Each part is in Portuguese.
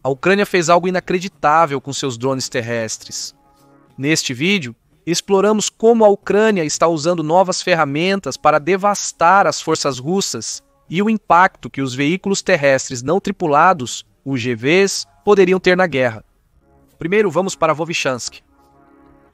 A Ucrânia fez algo inacreditável com seus drones terrestres. Neste vídeo, exploramos como a Ucrânia está usando novas ferramentas para devastar as forças russas e o impacto que os veículos terrestres não tripulados, UGVs, poderiam ter na guerra. Primeiro, vamos para Vovchansk.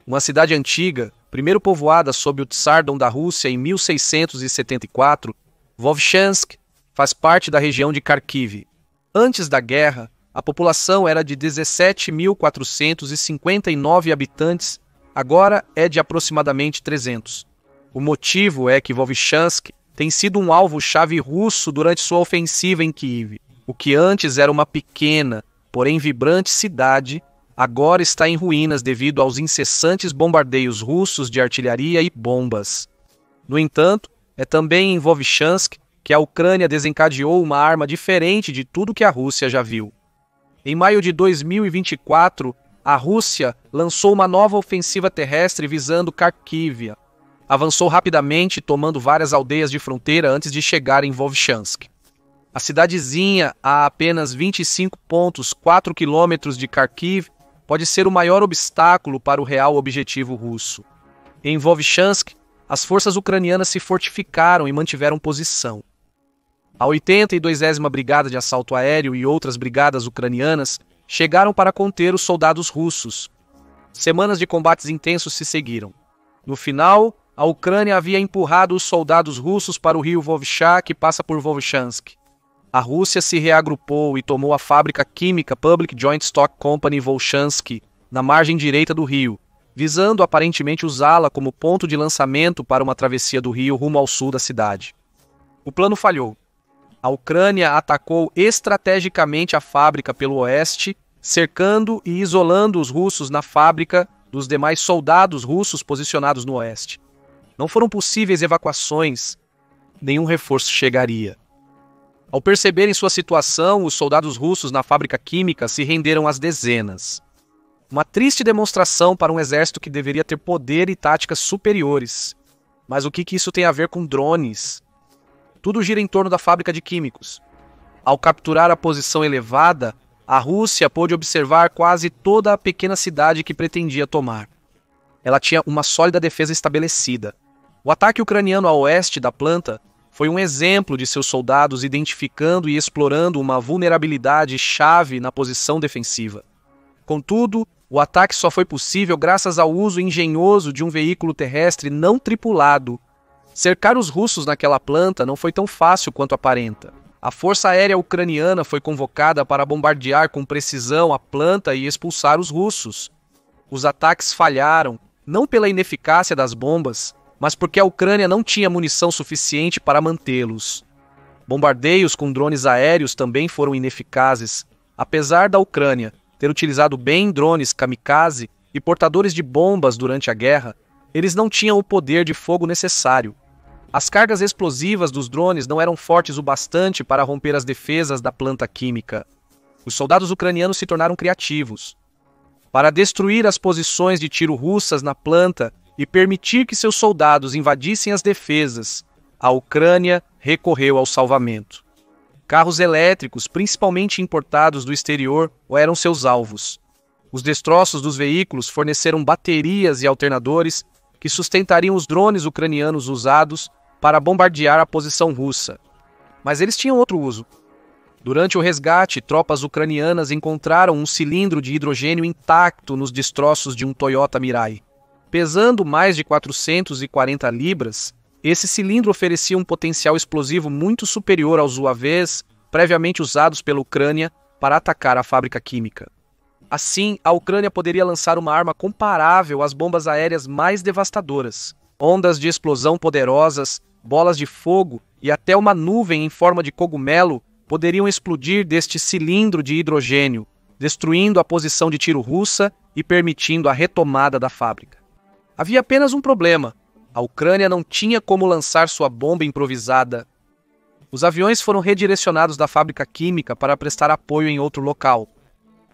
Uma cidade antiga, primeiro povoada sob o Tsardom da Rússia em 1674, Vovchansk faz parte da região de Kharkiv. Antes da guerra, a população era de 17.459 habitantes, agora é de aproximadamente 300. O motivo é que Vovchansk tem sido um alvo-chave russo durante sua ofensiva em Kiev. O que antes era uma pequena, porém vibrante cidade, agora está em ruínas devido aos incessantes bombardeios russos de artilharia e bombas. No entanto, é também em Vovchansk que a Ucrânia desencadeou uma arma diferente de tudo que a Rússia já viu. Em maio de 2024, a Rússia lançou uma nova ofensiva terrestre visando Kharkiv. Avançou rapidamente, tomando várias aldeias de fronteira antes de chegar em Vovchansk. A cidadezinha, a apenas 25,4 quilômetros de Kharkiv, pode ser o maior obstáculo para o real objetivo russo. Em Vovchansk, as forças ucranianas se fortificaram e mantiveram posição. A 82ª Brigada de Assalto Aéreo e outras brigadas ucranianas chegaram para conter os soldados russos. Semanas de combates intensos se seguiram. No final, a Ucrânia havia empurrado os soldados russos para o rio Vovcha, que passa por Vovchansk. A Rússia se reagrupou e tomou a fábrica química Public Joint Stock Company Volchansk, na margem direita do rio, visando aparentemente usá-la como ponto de lançamento para uma travessia do rio rumo ao sul da cidade. O plano falhou. A Ucrânia atacou estrategicamente a fábrica pelo oeste, cercando e isolando os russos na fábrica dos demais soldados russos posicionados no oeste. Não foram possíveis evacuações, nenhum reforço chegaria. Ao perceberem sua situação, os soldados russos na fábrica química se renderam às dezenas. Uma triste demonstração para um exército que deveria ter poder e táticas superiores. Mas o que isso tem a ver com drones? Tudo gira em torno da fábrica de químicos. Ao capturar a posição elevada, a Rússia pôde observar quase toda a pequena cidade que pretendia tomar. Ela tinha uma sólida defesa estabelecida. O ataque ucraniano a oeste da planta foi um exemplo de seus soldados identificando e explorando uma vulnerabilidade chave na posição defensiva. Contudo, o ataque só foi possível graças ao uso engenhoso de um veículo terrestre não tripulado. Cercar os russos naquela planta não foi tão fácil quanto aparenta. A Força Aérea Ucraniana foi convocada para bombardear com precisão a planta e expulsar os russos. Os ataques falharam, não pela ineficácia das bombas, mas porque a Ucrânia não tinha munição suficiente para mantê-los. Bombardeios com drones aéreos também foram ineficazes. Apesar da Ucrânia ter utilizado bem drones kamikaze e portadores de bombas durante a guerra, eles não tinham o poder de fogo necessário. As cargas explosivas dos drones não eram fortes o bastante para romper as defesas da planta química. Os soldados ucranianos se tornaram criativos. Para destruir as posições de tiro russas na planta e permitir que seus soldados invadissem as defesas, a Ucrânia recorreu ao salvamento. Carros elétricos, principalmente importados do exterior, eram seus alvos. Os destroços dos veículos forneceram baterias e alternadores que sustentariam os drones ucranianos usados para bombardear a posição russa. Mas eles tinham outro uso. Durante o resgate, tropas ucranianas encontraram um cilindro de hidrogênio intacto nos destroços de um Toyota Mirai. Pesando mais de 440 libras, esse cilindro oferecia um potencial explosivo muito superior aos UAVs previamente usados pela Ucrânia para atacar a fábrica química. Assim, a Ucrânia poderia lançar uma arma comparável às bombas aéreas mais devastadoras. Ondas de explosão poderosas, bolas de fogo e até uma nuvem em forma de cogumelo poderiam explodir deste cilindro de hidrogênio, destruindo a posição de tiro russa e permitindo a retomada da fábrica. Havia apenas um problema: a Ucrânia não tinha como lançar sua bomba improvisada. Os aviões foram redirecionados da fábrica química para prestar apoio em outro local.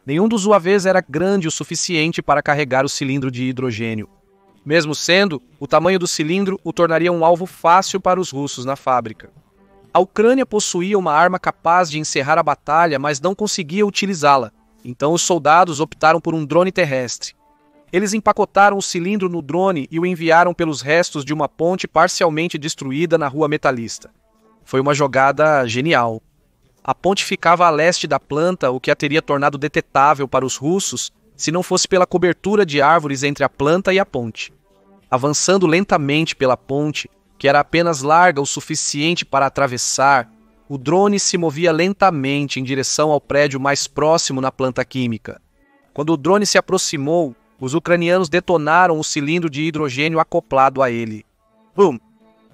Nenhum dos UAVs era grande o suficiente para carregar o cilindro de hidrogênio. Mesmo sendo, o tamanho do cilindro o tornaria um alvo fácil para os russos na fábrica. A Ucrânia possuía uma arma capaz de encerrar a batalha, mas não conseguia utilizá-la. Então os soldados optaram por um drone terrestre. Eles empacotaram o cilindro no drone e o enviaram pelos restos de uma ponte parcialmente destruída na Rua Metalista. Foi uma jogada genial. A ponte ficava a leste da planta, o que a teria tornado detetável para os russos se não fosse pela cobertura de árvores entre a planta e a ponte. Avançando lentamente pela ponte, que era apenas larga o suficiente para atravessar, o drone se movia lentamente em direção ao prédio mais próximo na planta química. Quando o drone se aproximou, os ucranianos detonaram o cilindro de hidrogênio acoplado a ele. Bum!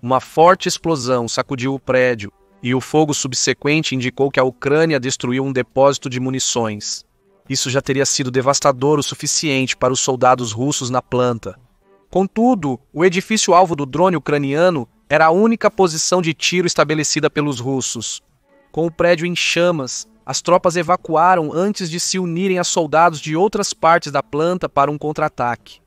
Uma forte explosão sacudiu o prédio, e o fogo subsequente indicou que a Ucrânia destruiu um depósito de munições. Isso já teria sido devastador o suficiente para os soldados russos na planta. Contudo, o edifício alvo do drone ucraniano era a única posição de tiro estabelecida pelos russos. Com o prédio em chamas, as tropas evacuaram antes de se unirem a soldados de outras partes da planta para um contra-ataque.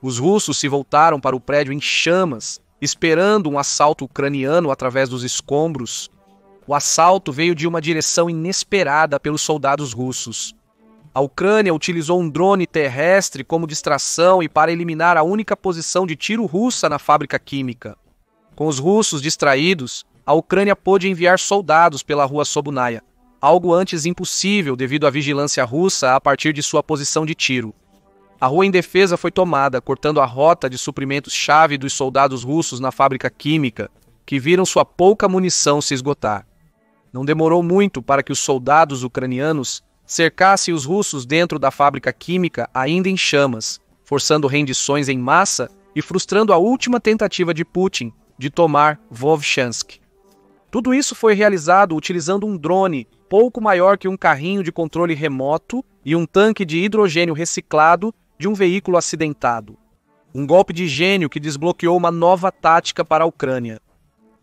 Os russos se voltaram para o prédio em chamas, esperando um assalto ucraniano através dos escombros. O assalto veio de uma direção inesperada pelos soldados russos. A Ucrânia utilizou um drone terrestre como distração e para eliminar a única posição de tiro russa na fábrica química. Com os russos distraídos, a Ucrânia pôde enviar soldados pela rua Sobunaya, algo antes impossível devido à vigilância russa a partir de sua posição de tiro. A rua indefesa foi tomada, cortando a rota de suprimentos-chave dos soldados russos na fábrica química, que viram sua pouca munição se esgotar. Não demorou muito para que os soldados ucranianos cercassem os russos dentro da fábrica química ainda em chamas, forçando rendições em massa e frustrando a última tentativa de Putin de tomar Vovchansk. Tudo isso foi realizado utilizando um drone pouco maior que um carrinho de controle remoto e um tanque de hidrogênio reciclado de um veículo acidentado. Um golpe de gênio que desbloqueou uma nova tática para a Ucrânia.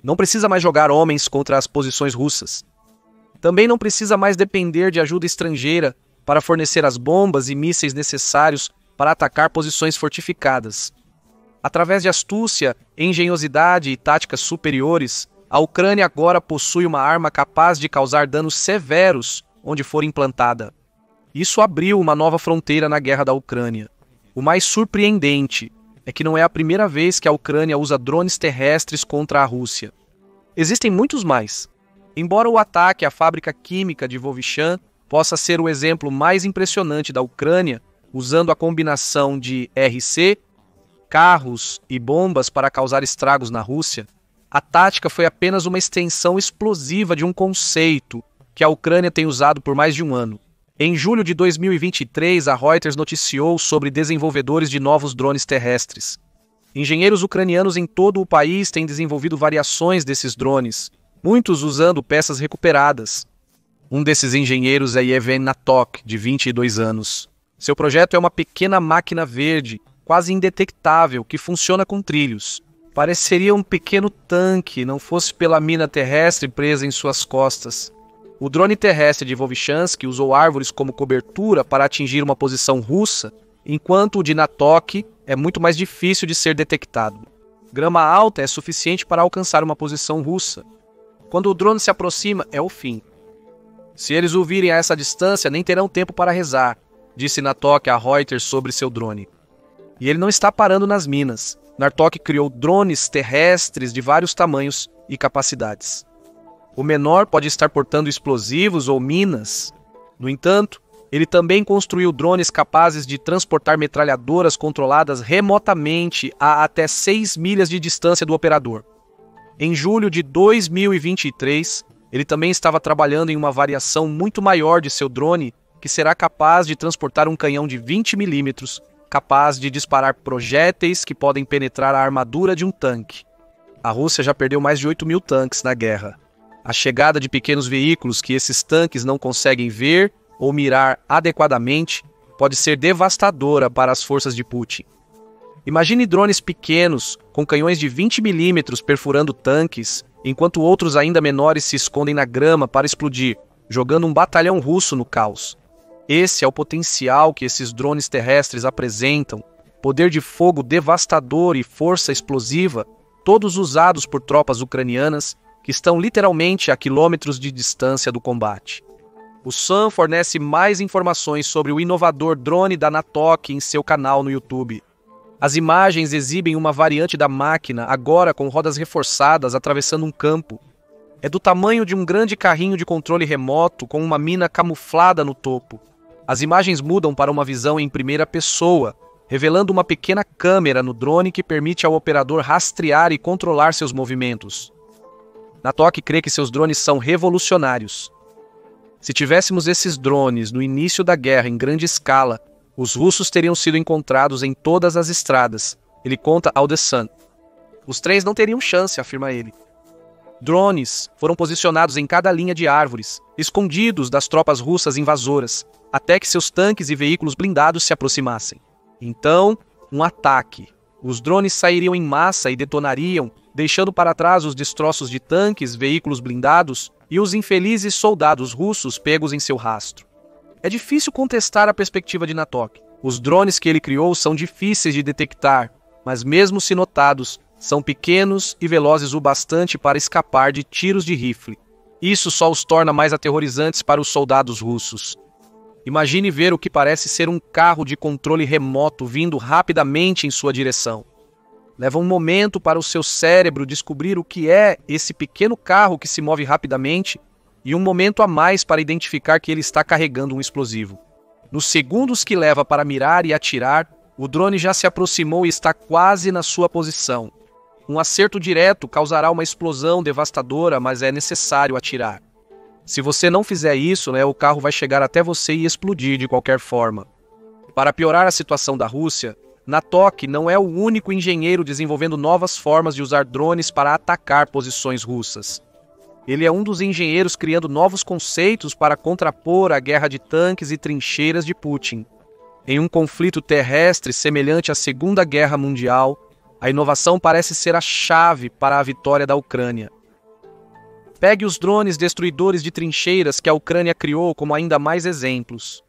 Não precisa mais jogar homens contra as posições russas. Também não precisa mais depender de ajuda estrangeira para fornecer as bombas e mísseis necessários para atacar posições fortificadas. Através de astúcia, engenhosidade e táticas superiores, a Ucrânia agora possui uma arma capaz de causar danos severos onde for implantada. Isso abriu uma nova fronteira na guerra da Ucrânia. O mais surpreendente é que não é a primeira vez que a Ucrânia usa drones terrestres contra a Rússia. Existem muitos mais. Embora o ataque à fábrica química de Vovchan possa ser o exemplo mais impressionante da Ucrânia, usando a combinação de RC, carros e bombas para causar estragos na Rússia, a tática foi apenas uma extensão explosiva de um conceito que a Ucrânia tem usado por mais de um ano. Em julho de 2023, a Reuters noticiou sobre desenvolvedores de novos drones terrestres. Engenheiros ucranianos em todo o país têm desenvolvido variações desses drones, muitos usando peças recuperadas. Um desses engenheiros é Yevhen Natok, de 22 anos. Seu projeto é uma pequena máquina verde, quase indetectável, que funciona com trilhos. Pareceria um pequeno tanque, não fosse pela mina terrestre presa em suas costas. O drone terrestre de Vovchansk usou árvores como cobertura para atingir uma posição russa, enquanto o de Natok é muito mais difícil de ser detectado. Grama alta é suficiente para alcançar uma posição russa. Quando o drone se aproxima, é o fim. Se eles o virem a essa distância, nem terão tempo para rezar, disse Natok a Reuters sobre seu drone. E ele não está parando nas minas. Natok criou drones terrestres de vários tamanhos e capacidades. O menor pode estar portando explosivos ou minas. No entanto, ele também construiu drones capazes de transportar metralhadoras controladas remotamente a até 6 milhas de distância do operador. Em julho de 2023, ele também estava trabalhando em uma variação muito maior de seu drone, que será capaz de transportar um canhão de 20 milímetros, capaz de disparar projéteis que podem penetrar a armadura de um tanque. A Rússia já perdeu mais de 8.000 tanques na guerra. A chegada de pequenos veículos que esses tanques não conseguem ver ou mirar adequadamente pode ser devastadora para as forças de Putin. Imagine drones pequenos, com canhões de 20 milímetros perfurando tanques, enquanto outros ainda menores se escondem na grama para explodir, jogando um batalhão russo no caos. Esse é o potencial que esses drones terrestres apresentam, poder de fogo devastador e força explosiva, todos usados por tropas ucranianas que estão literalmente a quilômetros de distância do combate. O Sun fornece mais informações sobre o inovador drone da Natok em seu canal no YouTube. As imagens exibem uma variante da máquina, agora com rodas reforçadas atravessando um campo. É do tamanho de um grande carrinho de controle remoto com uma mina camuflada no topo. As imagens mudam para uma visão em primeira pessoa, revelando uma pequena câmera no drone que permite ao operador rastrear e controlar seus movimentos. Natok crê que seus drones são revolucionários. Se tivéssemos esses drones no início da guerra em grande escala, os russos teriam sido encontrados em todas as estradas, ele conta ao The Sun. Os trens não teriam chance, afirma ele. Drones foram posicionados em cada linha de árvores, escondidos das tropas russas invasoras, até que seus tanques e veículos blindados se aproximassem. Então, um ataque. Os drones sairiam em massa e detonariam, deixando para trás os destroços de tanques, veículos blindados e os infelizes soldados russos pegos em seu rastro. É difícil contestar a perspectiva de Natok. Os drones que ele criou são difíceis de detectar, mas mesmo se notados, são pequenos e velozes o bastante para escapar de tiros de rifle. Isso só os torna mais aterrorizantes para os soldados russos. Imagine ver o que parece ser um carro de controle remoto vindo rapidamente em sua direção. Leva um momento para o seu cérebro descobrir o que é esse pequeno carro que se move rapidamente e um momento a mais para identificar que ele está carregando um explosivo. Nos segundos que leva para mirar e atirar, o drone já se aproximou e está quase na sua posição. Um acerto direto causará uma explosão devastadora, mas é necessário atirar. Se você não fizer isso, o carro vai chegar até você e explodir de qualquer forma. Para piorar a situação da Rússia, Natok não é o único engenheiro desenvolvendo novas formas de usar drones para atacar posições russas. Ele é um dos engenheiros criando novos conceitos para contrapor a guerra de tanques e trincheiras de Putin. Em um conflito terrestre semelhante à Segunda Guerra Mundial, a inovação parece ser a chave para a vitória da Ucrânia. Pegue os drones destruidores de trincheiras que a Ucrânia criou como ainda mais exemplos.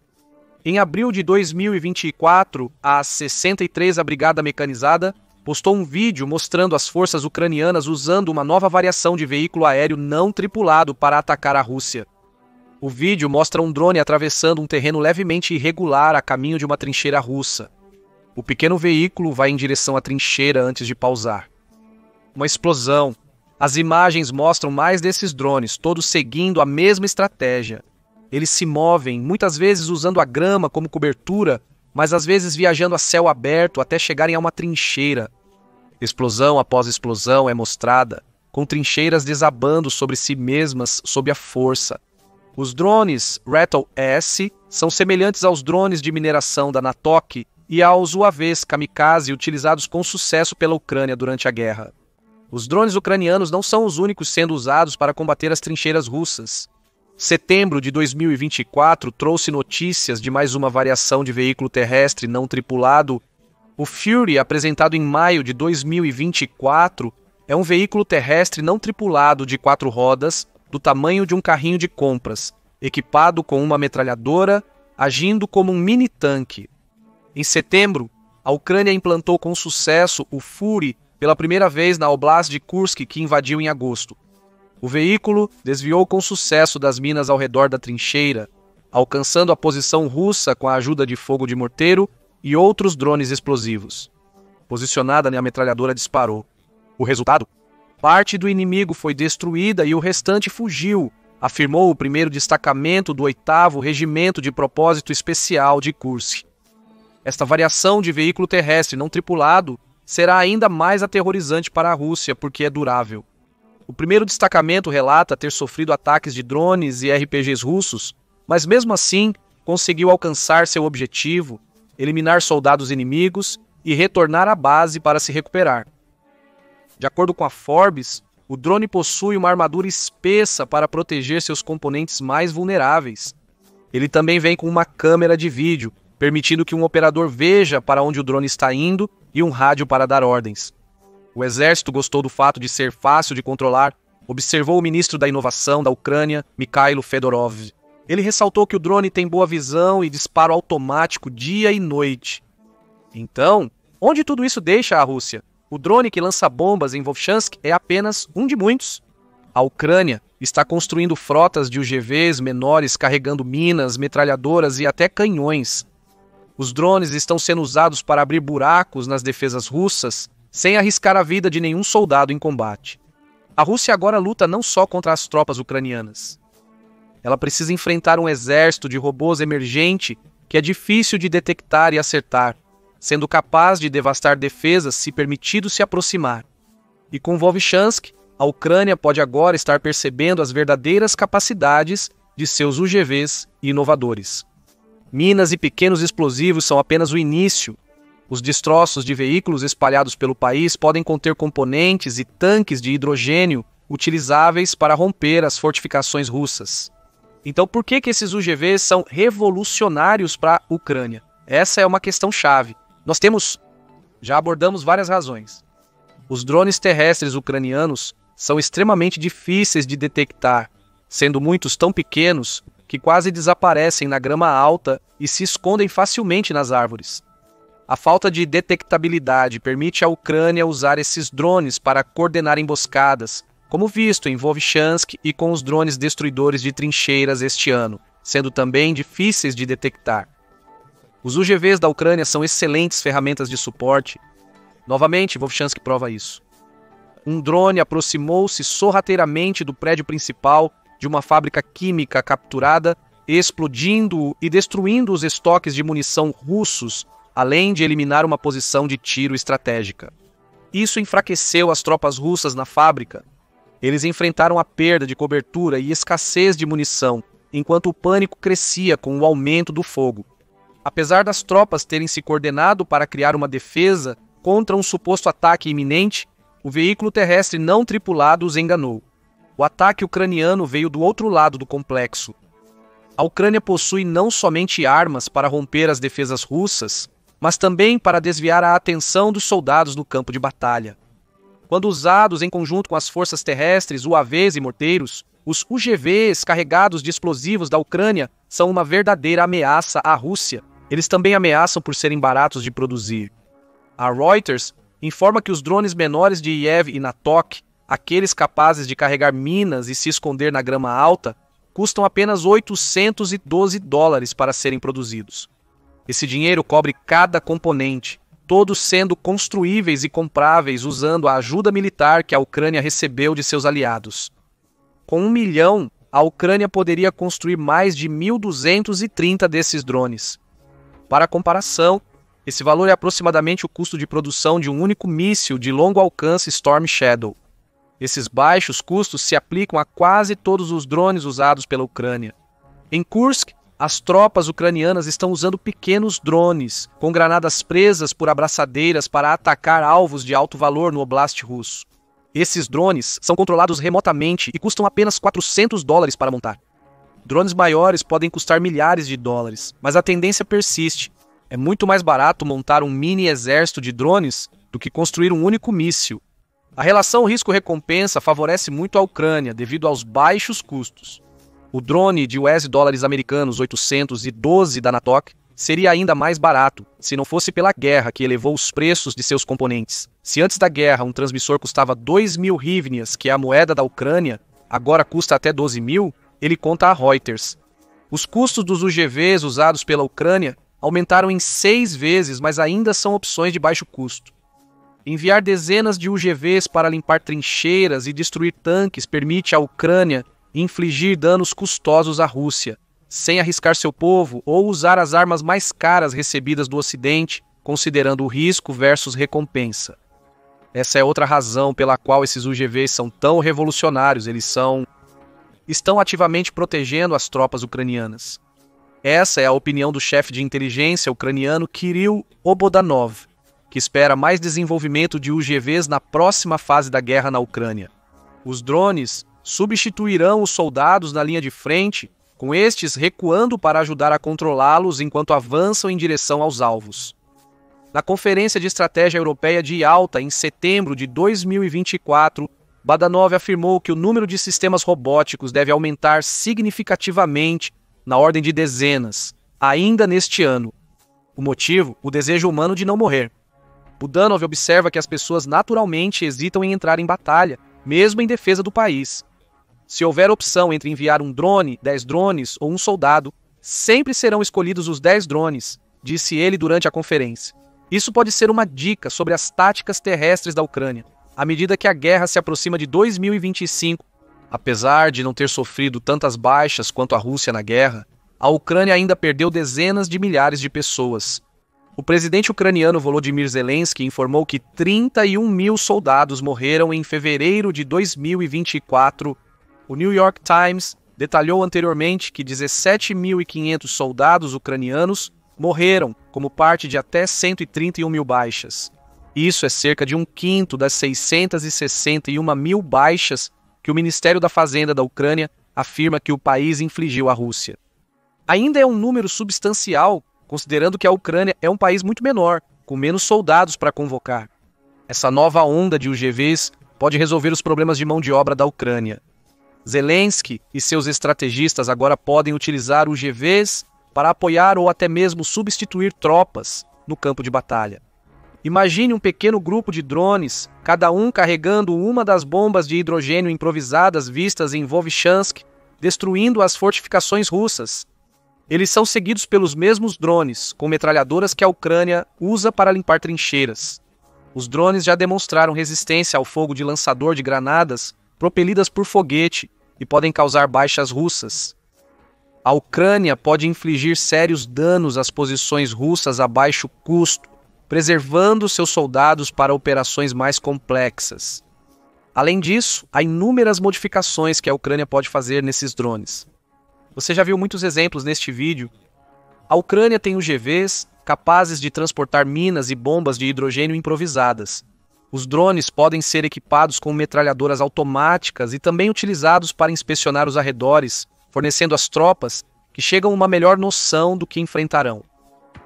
Em abril de 2024, a 63ª Brigada Mecanizada postou um vídeo mostrando as forças ucranianas usando uma nova variação de veículo aéreo não tripulado para atacar a Rússia. O vídeo mostra um drone atravessando um terreno levemente irregular a caminho de uma trincheira russa. O pequeno veículo vai em direção à trincheira antes de pausar. Uma explosão. As imagens mostram mais desses drones, todos seguindo a mesma estratégia. Eles se movem, muitas vezes usando a grama como cobertura, mas às vezes viajando a céu aberto até chegarem a uma trincheira. Explosão após explosão é mostrada, com trincheiras desabando sobre si mesmas sob a força. Os drones Rattle-S são semelhantes aos drones de mineração da Natok e aos UAVs kamikaze utilizados com sucesso pela Ucrânia durante a guerra. Os drones ucranianos não são os únicos sendo usados para combater as trincheiras russas. Setembro de 2024 trouxe notícias de mais uma variação de veículo terrestre não tripulado. O Fury, apresentado em maio de 2024, é um veículo terrestre não tripulado de 4 rodas, do tamanho de um carrinho de compras, equipado com uma metralhadora, agindo como um mini-tanque. Em setembro, a Ucrânia implantou com sucesso o Fury pela primeira vez na Oblast de Kursk, que invadiu em agosto. O veículo desviou com sucesso das minas ao redor da trincheira, alcançando a posição russa com a ajuda de fogo de morteiro e outros drones explosivos. Posicionada, a metralhadora disparou. O resultado? Parte do inimigo foi destruída e o restante fugiu, afirmou o 1º destacamento do 8º Regimento de Propósito Especial de Kursk. Esta variação de veículo terrestre não tripulado será ainda mais aterrorizante para a Rússia porque é durável. O 1º destacamento relata ter sofrido ataques de drones e RPGs russos, mas mesmo assim conseguiu alcançar seu objetivo, eliminar soldados inimigos e retornar à base para se recuperar. De acordo com a Forbes, o drone possui uma armadura espessa para proteger seus componentes mais vulneráveis. Ele também vem com uma câmera de vídeo, permitindo que um operador veja para onde o drone está indo e um rádio para dar ordens. O exército gostou do fato de ser fácil de controlar, observou o ministro da Inovação da Ucrânia, Mikhailo Fedorov. Ele ressaltou que o drone tem boa visão e disparo automático dia e noite. Então, onde tudo isso deixa a Rússia? O drone que lança bombas em Volchansk é apenas um de muitos. A Ucrânia está construindo frotas de UGVs menores carregando minas, metralhadoras e até canhões. Os drones estão sendo usados para abrir buracos nas defesas russas, sem arriscar a vida de nenhum soldado em combate. A Rússia agora luta não só contra as tropas ucranianas. Ela precisa enfrentar um exército de robôs emergente que é difícil de detectar e acertar, sendo capaz de devastar defesas se permitido se aproximar. E com Volchansk, a Ucrânia pode agora estar percebendo as verdadeiras capacidades de seus UGVs inovadores. Minas e pequenos explosivos são apenas o início. Os destroços de veículos espalhados pelo país podem conter componentes e tanques de hidrogênio utilizáveis para romper as fortificações russas. Então, por que esses UGVs são revolucionários para a Ucrânia? Essa é uma questão chave. Já abordamos várias razões. Os drones terrestres ucranianos são extremamente difíceis de detectar, sendo muitos tão pequenos que quase desaparecem na grama alta e se escondem facilmente nas árvores. A falta de detectabilidade permite à Ucrânia usar esses drones para coordenar emboscadas, como visto em Volchansk e com os drones destruidores de trincheiras este ano, sendo também difíceis de detectar. Os UGVs da Ucrânia são excelentes ferramentas de suporte. Novamente, Volchansk prova isso. Um drone aproximou-se sorrateiramente do prédio principal de uma fábrica química capturada, explodindo e destruindo os estoques de munição russos, além de eliminar uma posição de tiro estratégica. Isso enfraqueceu as tropas russas na fábrica. Eles enfrentaram a perda de cobertura e escassez de munição, enquanto o pânico crescia com o aumento do fogo. Apesar das tropas terem se coordenado para criar uma defesa contra um suposto ataque iminente, o veículo terrestre não tripulado os enganou. O ataque ucraniano veio do outro lado do complexo. A Ucrânia possui não somente armas para romper as defesas russas, mas também para desviar a atenção dos soldados no campo de batalha. Quando usados em conjunto com as forças terrestres, UAVs e morteiros, os UGVs carregados de explosivos da Ucrânia são uma verdadeira ameaça à Rússia. Eles também ameaçam por serem baratos de produzir. A Reuters informa que os drones menores de Kiev e Natok, aqueles capazes de carregar minas e se esconder na grama alta, custam apenas $812 para serem produzidos. Esse dinheiro cobre cada componente, todos sendo construíveis e compráveis usando a ajuda militar que a Ucrânia recebeu de seus aliados. Com 1 milhão, a Ucrânia poderia construir mais de 1.230 desses drones. Para comparação, esse valor é aproximadamente o custo de produção de um único míssil de longo alcance Storm Shadow. Esses baixos custos se aplicam a quase todos os drones usados pela Ucrânia. Em Kursk, as tropas ucranianas estão usando pequenos drones, com granadas presas por abraçadeiras para atacar alvos de alto valor no oblast russo. Esses drones são controlados remotamente e custam apenas $400 para montar. Drones maiores podem custar milhares de dólares, mas a tendência persiste. É muito mais barato montar um mini exército de drones do que construir um único míssil. A relação risco-recompensa favorece muito a Ucrânia devido aos baixos custos. O drone de US$ americanos 812 da Natok seria ainda mais barato se não fosse pela guerra que elevou os preços de seus componentes. Se antes da guerra um transmissor custava 2.000 hryvnias, que é a moeda da Ucrânia, agora custa até 12.000, ele conta a Reuters. Os custos dos UGVs usados pela Ucrânia aumentaram em 6 vezes, mas ainda são opções de baixo custo. Enviar dezenas de UGVs para limpar trincheiras e destruir tanques permite à Ucrânia infligir danos custosos à Rússia, sem arriscar seu povo ou usar as armas mais caras recebidas do Ocidente, considerando o risco versus recompensa. Essa é outra razão pela qual esses UGVs são tão revolucionários. Eles estão ativamente protegendo as tropas ucranianas. Essa é a opinião do chefe de inteligência ucraniano Kirill Obodanov, que espera mais desenvolvimento de UGVs na próxima fase da guerra na Ucrânia. Os drones substituirão os soldados na linha de frente, com estes recuando para ajudar a controlá-los enquanto avançam em direção aos alvos. Na Conferência de Estratégia Europeia de Yalta, em setembro de 2024, Badanov afirmou que o número de sistemas robóticos deve aumentar significativamente, na ordem de dezenas, ainda neste ano. O motivo? O desejo humano de não morrer. Budanov observa que as pessoas naturalmente hesitam em entrar em batalha, mesmo em defesa do país. Se houver opção entre enviar um drone, 10 drones ou um soldado, sempre serão escolhidos os 10 drones, disse ele durante a conferência. Isso pode ser uma dica sobre as táticas terrestres da Ucrânia, à medida que a guerra se aproxima de 2025. Apesar de não ter sofrido tantas baixas quanto a Rússia na guerra, a Ucrânia ainda perdeu dezenas de milhares de pessoas. O presidente ucraniano Volodymyr Zelensky informou que 31 mil soldados morreram em fevereiro de 2024. O New York Times detalhou anteriormente que 17.500 soldados ucranianos morreram como parte de até 131 mil baixas. Isso é cerca de um quinto das 661 mil baixas que o Ministério da Fazenda da Ucrânia afirma que o país infligiu à Rússia. Ainda é um número substancial, considerando que a Ucrânia é um país muito menor, com menos soldados para convocar. Essa nova onda de UGVs pode resolver os problemas de mão de obra da Ucrânia. Zelensky e seus estrategistas agora podem utilizar UGVs para apoiar ou até mesmo substituir tropas no campo de batalha. Imagine um pequeno grupo de drones, cada um carregando uma das bombas de hidrogênio improvisadas vistas em Vovchansk, destruindo as fortificações russas. Eles são seguidos pelos mesmos drones, com metralhadoras que a Ucrânia usa para limpar trincheiras. Os drones já demonstraram resistência ao fogo de lançador de granadas propelidas por foguete e podem causar baixas russas. A Ucrânia pode infligir sérios danos às posições russas a baixo custo, preservando seus soldados para operações mais complexas. Além disso, há inúmeras modificações que a Ucrânia pode fazer nesses drones. Você já viu muitos exemplos neste vídeo. A Ucrânia tem UGVs capazes de transportar minas e bombas de hidrogênio improvisadas. Os drones podem ser equipados com metralhadoras automáticas e também utilizados para inspecionar os arredores, fornecendo às tropas que chegam uma melhor noção do que enfrentarão.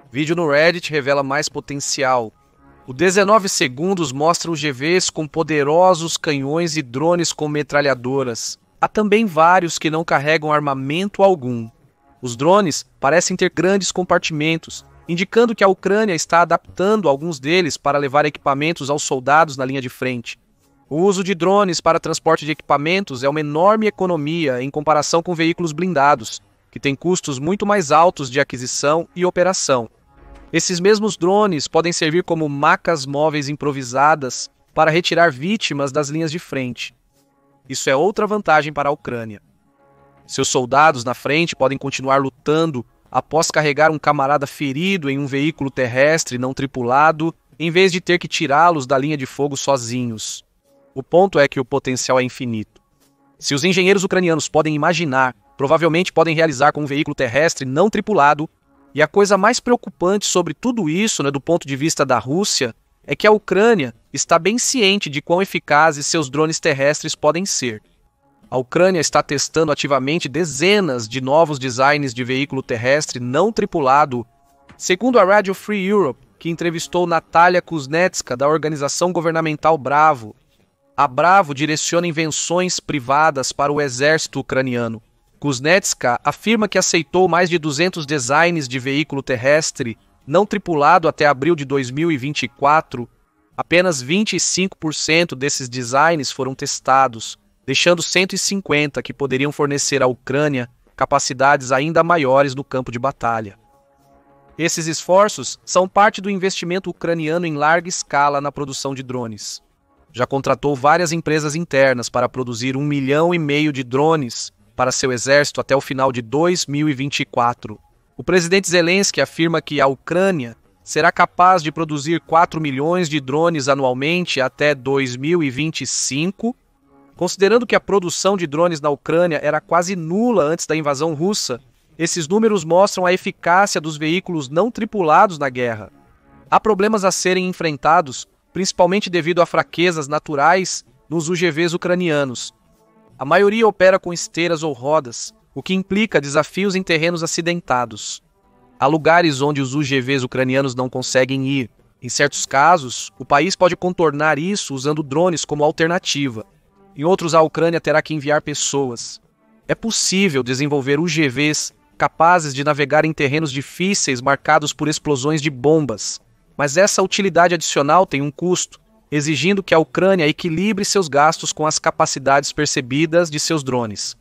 Vídeo no Reddit revela mais potencial. O 19 segundos mostra UGVs com poderosos canhões e drones com metralhadoras. Há também vários que não carregam armamento algum. Os drones parecem ter grandes compartimentos, indicando que a Ucrânia está adaptando alguns deles para levar equipamentos aos soldados na linha de frente. O uso de drones para transporte de equipamentos é uma enorme economia em comparação com veículos blindados, que têm custos muito mais altos de aquisição e operação. Esses mesmos drones podem servir como macas móveis improvisadas para retirar vítimas das linhas de frente. Isso é outra vantagem para a Ucrânia. Seus soldados na frente podem continuar lutando após carregar um camarada ferido em um veículo terrestre não tripulado, em vez de ter que tirá-los da linha de fogo sozinhos. O ponto é que o potencial é infinito. Se os engenheiros ucranianos podem imaginar, provavelmente podem realizar com um veículo terrestre não tripulado, e a coisa mais preocupante sobre tudo isso, do ponto de vista da Rússia, é que a Ucrânia está bem ciente de quão eficazes seus drones terrestres podem ser. A Ucrânia está testando ativamente dezenas de novos designs de veículo terrestre não tripulado, segundo a Radio Free Europe, que entrevistou Natalia Kuznetska, da organização governamental Bravo. A Bravo direciona invenções privadas para o exército ucraniano. Kuznetska afirma que aceitou mais de 200 designs de veículo terrestre não tripulado até abril de 2024. Apenas 25% desses designs foram testados, deixando 150 que poderiam fornecer à Ucrânia capacidades ainda maiores no campo de batalha. Esses esforços são parte do investimento ucraniano em larga escala na produção de drones. Já contratou várias empresas internas para produzir 1,5 milhão de drones para seu exército até o final de 2024. O presidente Zelensky afirma que a Ucrânia será capaz de produzir 4 milhões de drones anualmente até 2025, considerando que a produção de drones na Ucrânia era quase nula antes da invasão russa. Esses números mostram a eficácia dos veículos não tripulados na guerra. Há problemas a serem enfrentados, principalmente devido a fraquezas naturais nos UGVs ucranianos. A maioria opera com esteiras ou rodas, o que implica desafios em terrenos acidentados. Há lugares onde os UGVs ucranianos não conseguem ir. Em certos casos, o país pode contornar isso usando drones como alternativa. Em outros, a Ucrânia terá que enviar pessoas. É possível desenvolver UGVs capazes de navegar em terrenos difíceis marcados por explosões de bombas, mas essa utilidade adicional tem um custo. exigindo que a Ucrânia equilibre seus gastos com as capacidades percebidas de seus drones.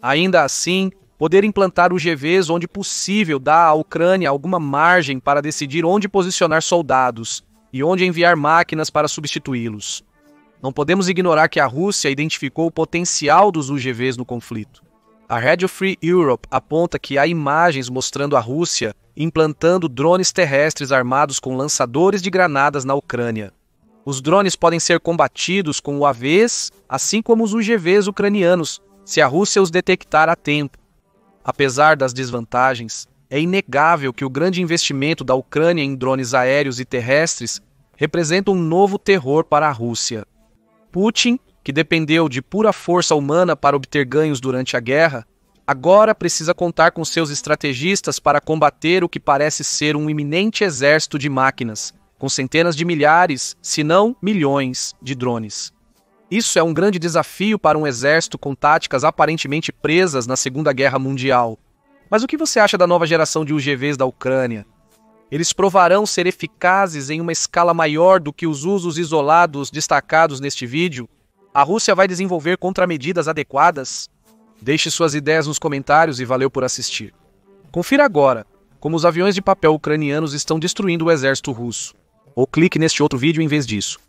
Ainda assim, poder implantar UGVs onde possível dá à Ucrânia alguma margem para decidir onde posicionar soldados e onde enviar máquinas para substituí-los. Não podemos ignorar que a Rússia identificou o potencial dos UGVs no conflito. A Radio Free Europe aponta que há imagens mostrando a Rússia implantando drones terrestres armados com lançadores de granadas na Ucrânia. Os drones podem ser combatidos com UAVs, assim como os UGVs ucranianos, se a Rússia os detectar a tempo. Apesar das desvantagens, é inegável que o grande investimento da Ucrânia em drones aéreos e terrestres representa um novo terror para a Rússia. Putin, que dependeu de pura força humana para obter ganhos durante a guerra, agora precisa contar com seus estrategistas para combater o que parece ser um iminente exército de máquinas, com centenas de milhares, se não milhões, de drones. Isso é um grande desafio para um exército com táticas aparentemente presas na Segunda Guerra Mundial. Mas o que você acha da nova geração de UGVs da Ucrânia? Eles provarão ser eficazes em uma escala maior do que os usos isolados destacados neste vídeo? A Rússia vai desenvolver contramedidas adequadas? Deixe suas ideias nos comentários e valeu por assistir. Confira agora como os aviões de papel ucranianos estão destruindo o exército russo. Ou clique neste outro vídeo em vez disso.